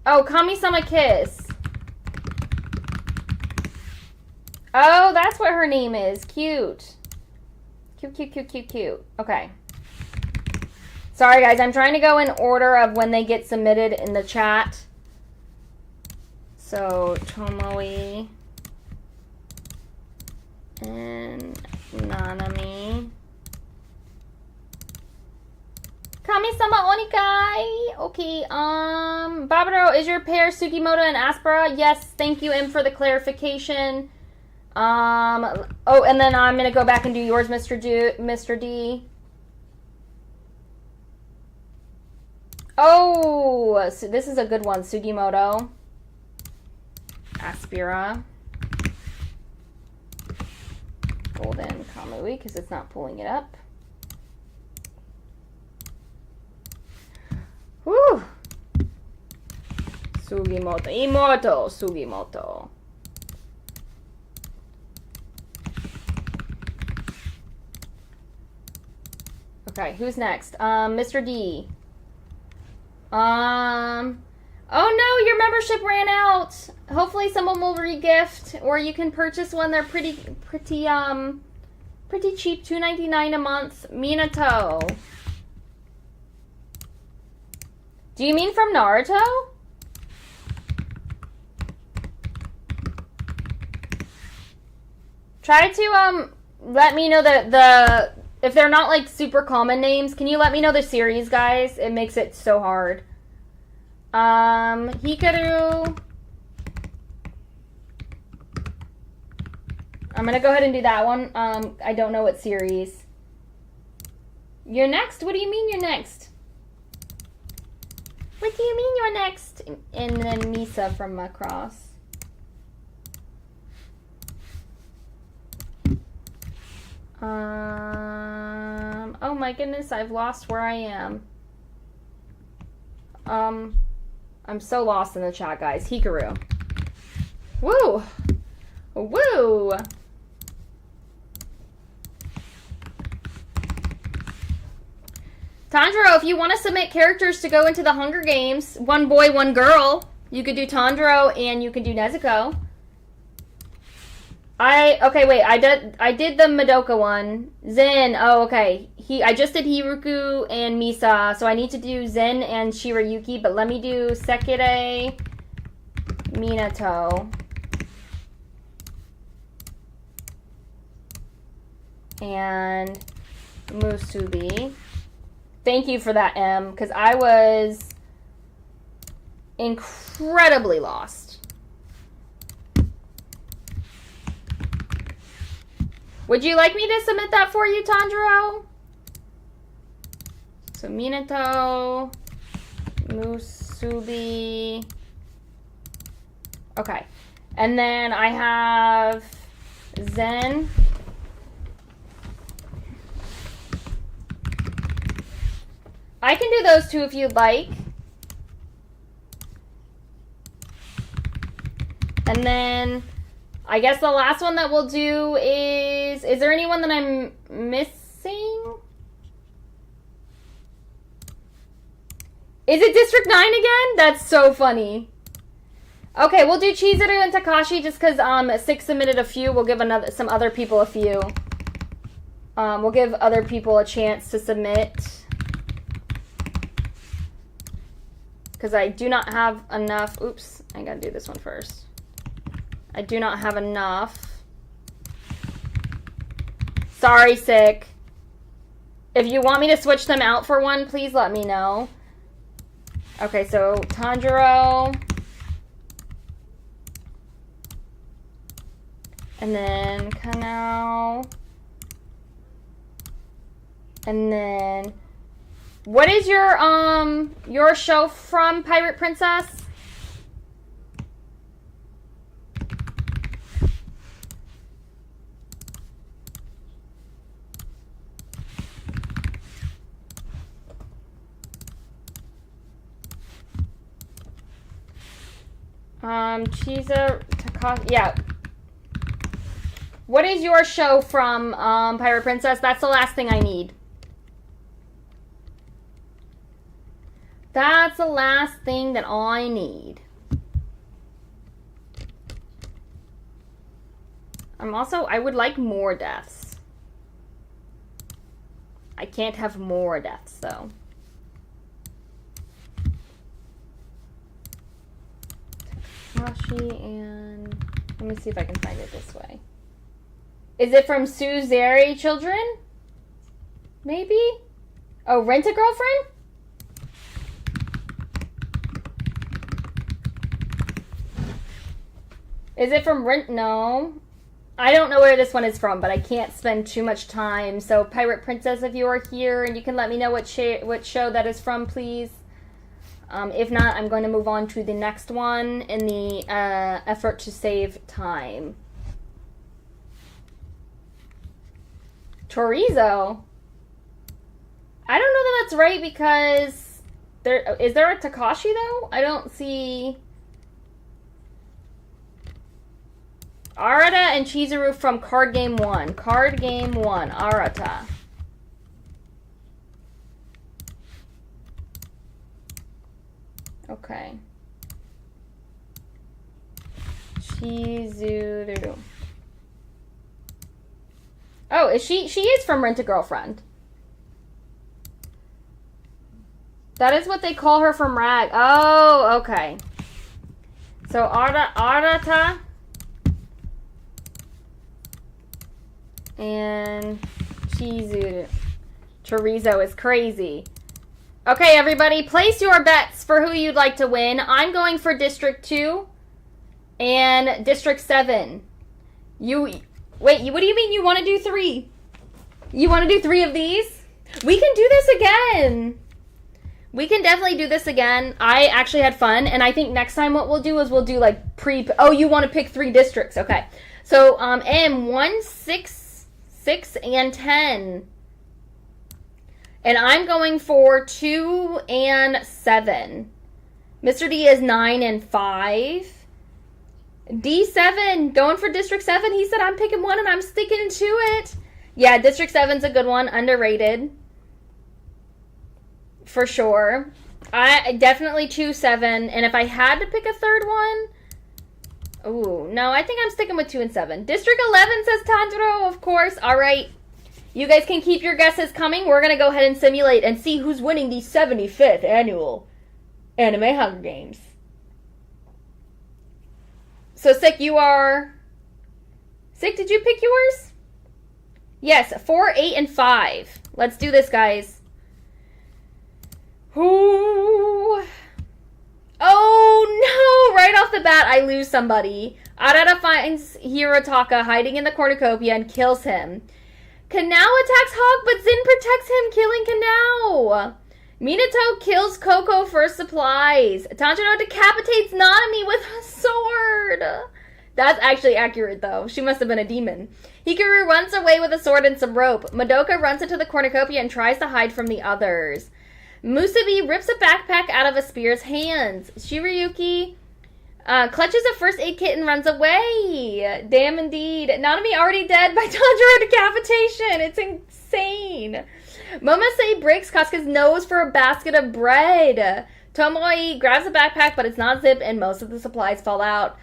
Oh, Kami-sama Kiss. Oh, that's what her name is. Cute. Cute. Okay. Sorry, guys. I'm trying to go in order of when they get submitted in the chat. So, Tomoe and Nanami. Kami-sama Onikai. Okay, Babaro, is your pair Sugimoto and Aspera? Yes, thank you, M, for the clarification. Oh, and then I'm gonna go back and do yours, Mr. D. Oh, so this is a good one. Sugimoto. Aspera. Golden Kamui, because it's not pulling it up. Whew. Sugimoto. Imoto Sugimoto. Okay, who's next? Mr. D. Oh no, your membership ran out. Hopefully someone will re-gift, or you can purchase one. They're pretty cheap, $2.99 a month. Minato. Do you mean from Naruto? Try to let me know the if they're not like super common names. Can you let me know the series, guys? It makes it so hard. Hikaru. I'm gonna go ahead and do that one. I don't know what series. You're next? What do you mean you're next? What do you mean you're next? And then Misa from Macross. Oh my goodness, I've lost where I am. I'm so lost in the chat, guys. Hikaru. Woo! Woo! Tanjiro, if you want to submit characters to go into the Hunger Games, one boy, one girl, you could do Tanjiro and you can do Nezuko. Okay, wait, I did the Madoka one. Zen, oh, okay. I just did Hiruku and Misa, so I need to do Zen and Shirayuki, but let me do Sekirei, Minato, and Musubi. Thank you for that, M, because I was incredibly lost. Would you like me to submit that for you, Tanjiro? So Minato, Musubi. Okay. And then I have Zen. I can do those two if you'd like. And then I guess the last one that we'll do is there anyone that I'm missing? Is it District 9 again? That's so funny. Okay, we'll do Chizuru and Takashi just because 6 submitted a few. We'll give some other people a few. We'll give other people a chance to submit. Because I do not have enough. Oops, I gotta do this one first. I do not have enough. Sorry, Sick. If you want me to switch them out for one, please let me know. Okay, so Tanjiro. And then Kanao. And then what is your show from, Pirate Princess? Chiza Takashi. Yeah. What is your show from Pirate Princess? That's the last thing I need. That's the last thing that I need. I would like more deaths. I can't have more deaths, though. Takashi and... Let me see if I can find it this way. Is it from Suzeri Children? Maybe? Oh, Rent a Girlfriend? Is it from Rent? No. I don't know where this one is from, but I can't spend too much time. So, Pirate Princess, if you are here, and you can let me know what show that is from, please. If not, I'm going to move on to the next one in the effort to save time. Chorizo. I don't know that that's right because is there a Takashi though? I don't see Arata and Chizuru from Card Game 1. Card Game 1, Arata. Okay. Chizuru. Oh, is she is from Rent-A-Girlfriend. That is what they call her from Rag. Oh, okay. So Arata and Chizuru. Chorizo is crazy. Okay, everybody, place your bets for who you'd like to win. I'm going for District 2 and District 7. Wait, what do you mean you want to do 3? You want to do 3 of these? We can do this again. We can definitely do this again. I actually had fun, and I think next time what we'll do is we'll do like oh, you want to pick 3 districts. Okay. So, M1, 6, 6, and 10. And I'm going for 2 and 7. Mr. D is 9 and 5. D7, going for District 7. He said I'm picking 1 and I'm sticking to it. Yeah, District 7's a good one. Underrated. For sure. I definitely choose 7. And if I had to pick a third one... Ooh, no, I think I'm sticking with 2 and 7. District 11 says Tanjiro, of course. All right. You guys can keep your guesses coming. We're going to go ahead and simulate and see who's winning the 75th annual Anime Hunger Games. So, Sick, you are... Sick, did you pick yours? Yes, 4, 8, and 5. Let's do this, guys. Ooh. Oh, no! Right off the bat, I lose somebody. Arata finds Hirotaka hiding in the cornucopia and kills him. Kanao attacks Hawk, but Zin protects him, killing Kanao. Minato kills Coco for supplies. Tanjiro decapitates Nanami with a sword. That's actually accurate, though. She must have been a demon. Hikaru runs away with a sword and some rope. Madoka runs into the cornucopia and tries to hide from the others. Musubi rips a backpack out of a spear's hands. Shirayuki clutches a first aid kit and runs away. Damn indeed. Nanami already dead by Tanjiro decapitation. It's insane. Momose breaks Kasuga's nose for a basket of bread. Tomoe grabs a backpack, but it's not zipped, and most of the supplies fall out.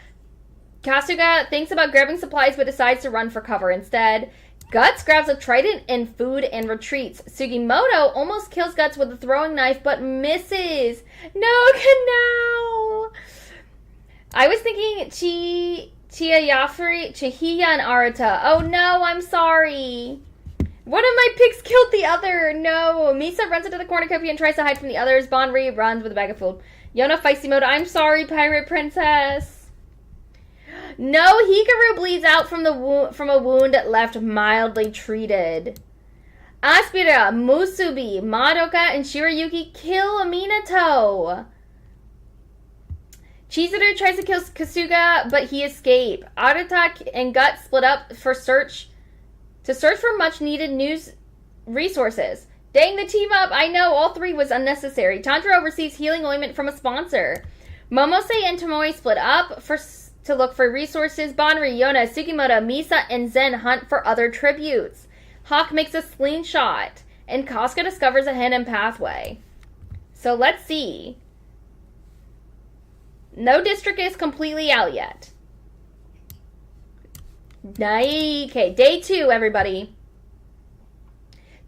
Kasuga thinks about grabbing supplies, but decides to run for cover instead. Guts grabs a trident and food and retreats. Sugimoto almost kills Guts with a throwing knife, but misses. No, Kanao! I was thinking Chihiya and Arata. Oh no, I'm sorry. One of my picks killed the other. No. Misa runs into the cornucopia and tries to hide from the others. Bonri runs with a bag of food. Yona feisty mode. I'm sorry, Pirate Princess. No, Hikaru bleeds out from a wound left mildly treated. Aspira, Musubi, Madoka, and Shirayuki kill Minato. Chizuru tries to kill Kasuga, but he escapes. Arata and Guts split up to search for much-needed news resources. Dang the team up! I know, all 3 was unnecessary. Tanjiro receives healing ointment from a sponsor. Momose and Tomoe split up to look for resources. Banri, Yona, Sugimoto, Misa, and Zen hunt for other tributes. Hawk makes a slingshot, and Kasuga discovers a hidden pathway. So let's see. No district is completely out yet. Okay, day 2, everybody.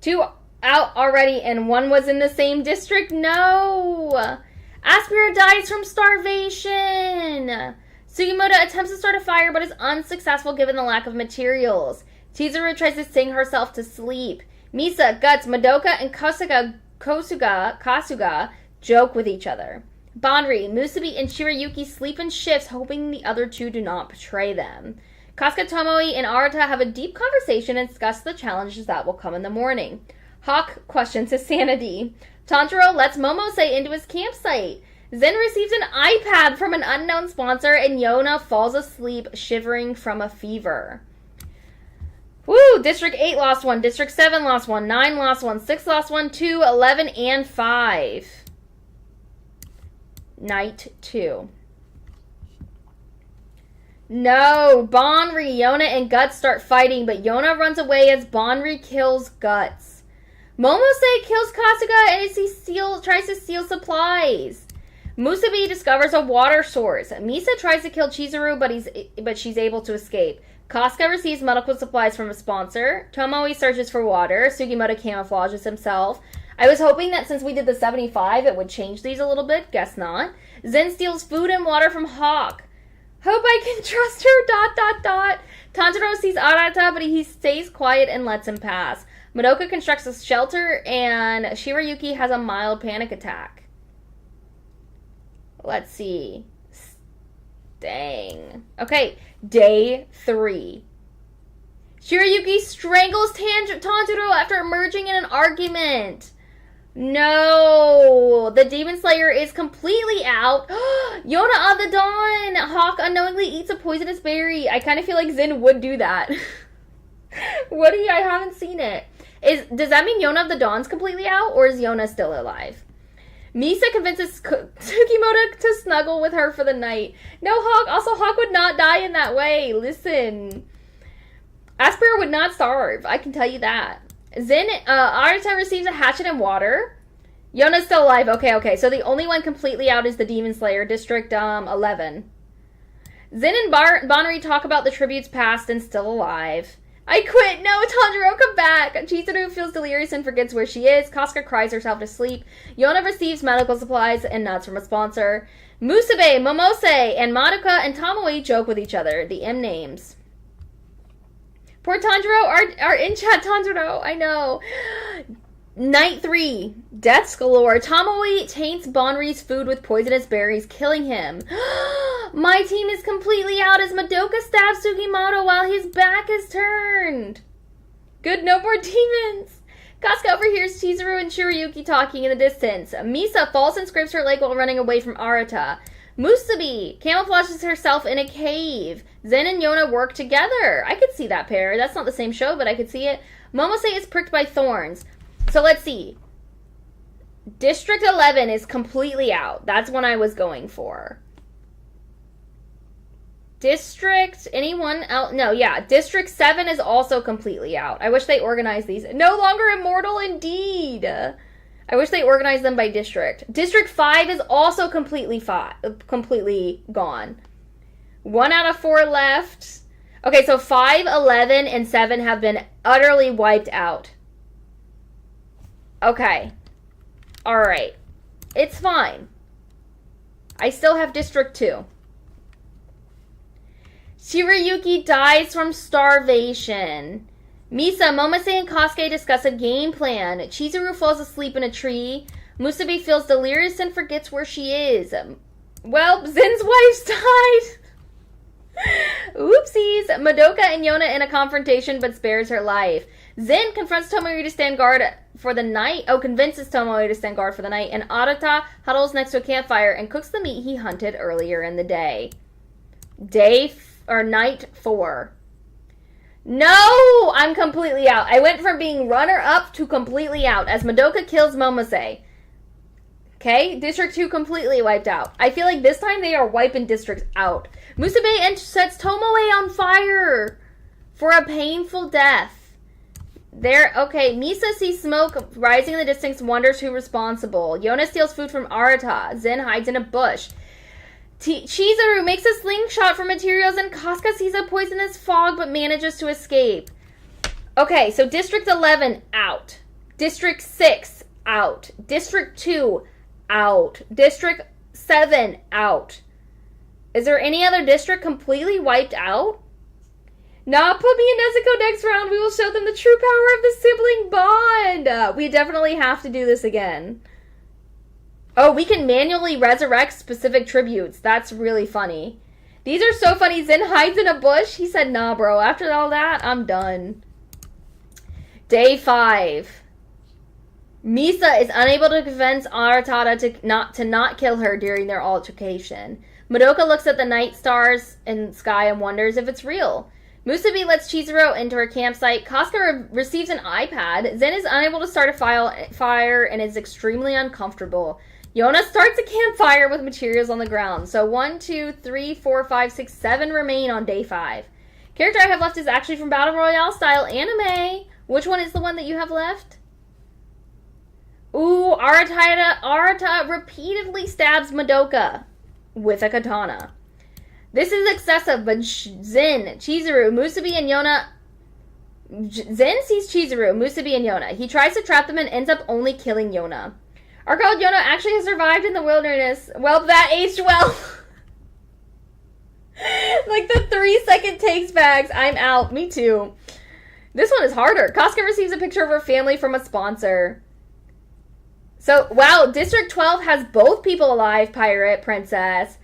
2 out already, and 1 was in the same district? No! Aspira dies from starvation! Sugimoto attempts to start a fire, but is unsuccessful given the lack of materials. Chizuru tries to sing herself to sleep. Misa, Guts, Madoka, and Kasuga joke with each other. Banri, Musubi, and Shirayuki sleep in shifts, hoping the other 2 do not betray them. Kasuga, Tomoe, and Arata have a deep conversation and discuss the challenges that will come in the morning. Hawk questions his sanity. Tanjiro lets Momose into his campsite. Zen receives an iPad from an unknown sponsor, and Yona falls asleep, shivering from a fever. Woo! District 8 lost 1, District 7 lost 1, 9 lost 1, 6 lost 1, 2, 11, and 5. Night 2. No, Bonri, Yona, and Guts start fighting, but Yona runs away as Bonri kills Guts. Momose kills Kasuga as he tries to steal supplies. Musabi discovers a water source. Misa tries to kill Chizuru, but she's able to escape. Kasuga receives medical supplies from a sponsor. Tomoe searches for water. Sugimoto camouflages himself. I was hoping that since we did the 75, it would change these a little bit. Guess not. Zen steals food and water from Hawk. Hope I can trust her, ... Tanjiro sees Arata, but he stays quiet and lets him pass. Madoka constructs a shelter, and Shirayuki has a mild panic attack. Let's see. Dang. Okay, day 3. Shirayuki strangles Tanjiro after emerging in an argument. No, the Demon Slayer is completely out. Yona of the Dawn. Hawk unknowingly eats a poisonous berry. I kind of feel like Zen would do that. I haven't seen it. Does that mean Yona of the Dawn's completely out, or is Yona still alive? Misa convinces Tsukimoto to snuggle with her for the night. No, Hawk. Also, Hawk would not die in that way. Listen. Aspera would not starve. I can tell you that. Zen, Arata receives a hatchet and water. Yona's still alive. Okay. So the only one completely out is the Demon Slayer, District 11. Zen and Bonri talk about the tributes past and still alive. I quit. No, Tanjiro, come back. Chizuru feels delirious and forgets where she is. Kasuga cries herself to sleep. Yona receives medical supplies and nuts from a sponsor. Musabe, Momose, and Madoka and Tomoe joke with each other. The M names. Poor Tanjiro, our in-chat Tanjiro, I know. Night 3, deaths galore. Tomoe taints Bonri's food with poisonous berries, killing him. My team is completely out as Madoka stabs Sugimoto while his back is turned. Good, no more demons. Kasuga overhears Chizuru and Shirayuki talking in the distance. Misa falls and scrapes her leg while running away from Arata. Musabi camouflages herself in a cave. Zen and Yona work together. I could see that pair. That's not the same show, but I could see it. Momose is pricked by thorns. So let's see. District 11 is completely out. That's one I was going for. Anyone else? No, yeah. District 7 is also completely out. I wish they organized these. No longer immortal, indeed. I wish they organized them by district. District 5 is also completely gone. 1 out of 4 left. Okay, so 5, 11, and 7 have been utterly wiped out. Okay. Alright. It's fine. I still have District 2. Shirayuki dies from starvation. Misa, Momose, and Kasuga discuss a game plan. Chizuru falls asleep in a tree. Musabi feels delirious and forgets where she is. Well, Zen's wife's died. Oopsies. Madoka and Yona in a confrontation but spares her life. Zen confronts Tomoe to stand guard for the night. Convinces Tomoe to stand guard for the night. And Arata huddles next to a campfire and cooks the meat he hunted earlier in the day. Night 4. No! I'm completely out. I went from being runner-up to completely out as Madoka kills Momose. Okay? District 2 completely wiped out. I feel like this time they are wiping districts out. Musabe sets Tomoe on fire for a painful death. Okay, Misa sees smoke rising in the distance, wonders who's responsible. Yona steals food from Arata. Zen hides in a bush. Chizuru makes a slingshot for materials and Kasuga sees a poisonous fog but manages to escape. Okay, so District 11, out. District 6, out. District 2, out. District 7, out. Is there any other district completely wiped out? Nah, put me in Nezuko next round. We will show them the true power of the sibling bond. We definitely have to do this again. Oh, we can manually resurrect specific tributes. That's really funny. These are so funny. Zen hides in a bush. He said, nah, bro. After all that, I'm done. Day 5. Misa is unable to convince Arata to not kill her during their altercation. Madoka looks at the night stars in the sky and wonders if it's real. Musabi lets Chizuru into her campsite. Kasuga receives an iPad. Zen is unable to start a fire and is extremely uncomfortable. Yona starts a campfire with materials on the ground. So 1, 2, 3, 4, 5, 6, 7 remain on day 5. Character I have left is actually from Battle Royale style anime. Which one is the one that you have left? Ooh, Arata repeatedly stabs Madoka with a katana. This is excessive, but Zen, Chizuru, Musubi, and Yona... Zen sees Chizuru, Musubi, and Yona. He tries to trap them and ends up only killing Yona. Our girl Yona actually has survived in the wilderness. Well, that aged well. Like the 3-second takes bags. I'm out. Me too. This one is harder. Casca receives a picture of her family from a sponsor. So, wow, District 12 has both people alive, Pirate, Princess.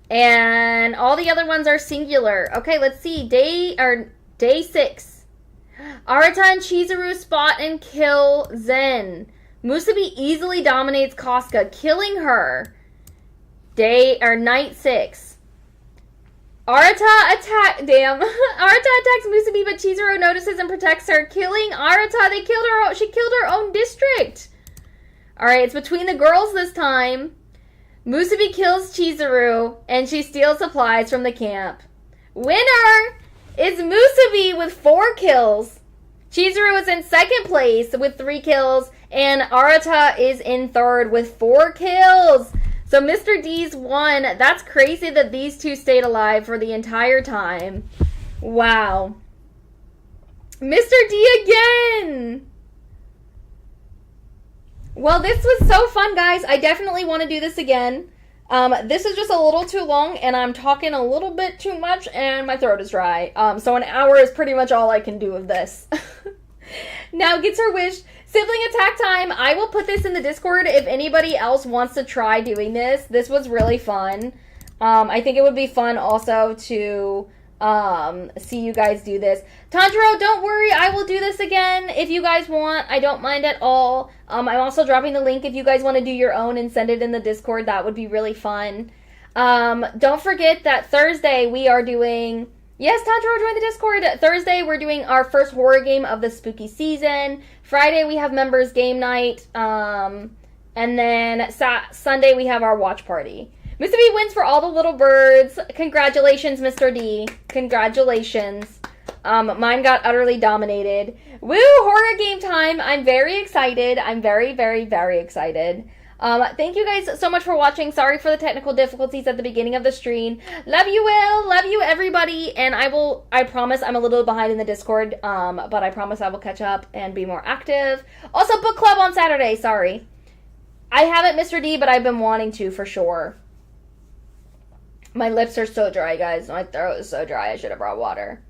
And all the other ones are singular. Okay, let's see. Day 6. Arata and Chizuru spot and kill Zen. Musubi easily dominates Casca, killing her. Night 6. Arata attacks Musubi, but Chizuru notices and protects her, killing Arata. She killed her own district. Alright, it's between the girls this time. Musubi kills Chizuru, and she steals supplies from the camp. Winner is Musubi with 4 kills. Chizuru is in second place with 3 kills, and Arata is in third with 4 kills. So Mr. D's won. That's crazy that these two stayed alive for the entire time. Wow. Mr. D again! Well, this was so fun, guys. I definitely want to do this again. This is just a little too long, and I'm talking a little bit too much, and my throat is dry. So an hour is pretty much all I can do of this. Now gets her wish. Sibling attack time. I will put this in the Discord if anybody else wants to try doing this. This was really fun. I think it would be fun also to see you guys do this. Tanjiro, don't worry. I will do this again if you guys want. I don't mind at all. I'm also dropping the link if you guys want to do your own and send it in the Discord. That would be really fun. Don't forget that Thursday we are doing... Yes, Tanjiro, join the Discord. Thursday, we're doing our first horror game of the spooky season. Friday, we have members game night. And then Sunday, we have our watch party. Mr. B wins for all the little birds. Congratulations, Mr. D. Congratulations. Mine got utterly dominated. Woo, horror game time. I'm very excited. I'm very, very, very excited. Thank you guys so much for watching. Sorry for the technical difficulties at the beginning of the stream. Love you, Will. Love you, everybody. And I promise I'm a little behind in the Discord, but I promise I will catch up and be more active. Also, book club on Saturday. Sorry. I haven't, Mr. D, but I've been wanting to for sure. My lips are so dry, guys. My throat is so dry. I should have brought water.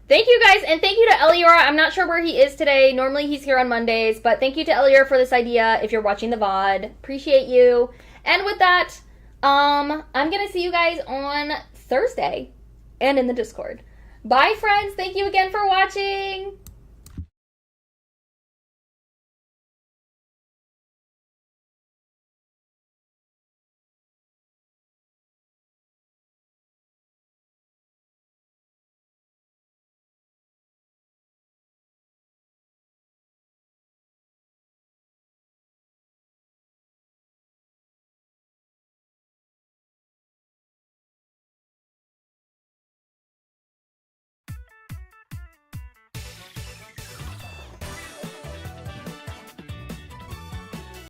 Thank you, guys, and thank you to Eliora. I'm not sure where he is today. Normally, he's here on Mondays, but thank you to Eliora for this idea if you're watching the VOD. Appreciate you. And with that, I'm going to see you guys on Thursday and in the Discord. Bye, friends. Thank you again for watching.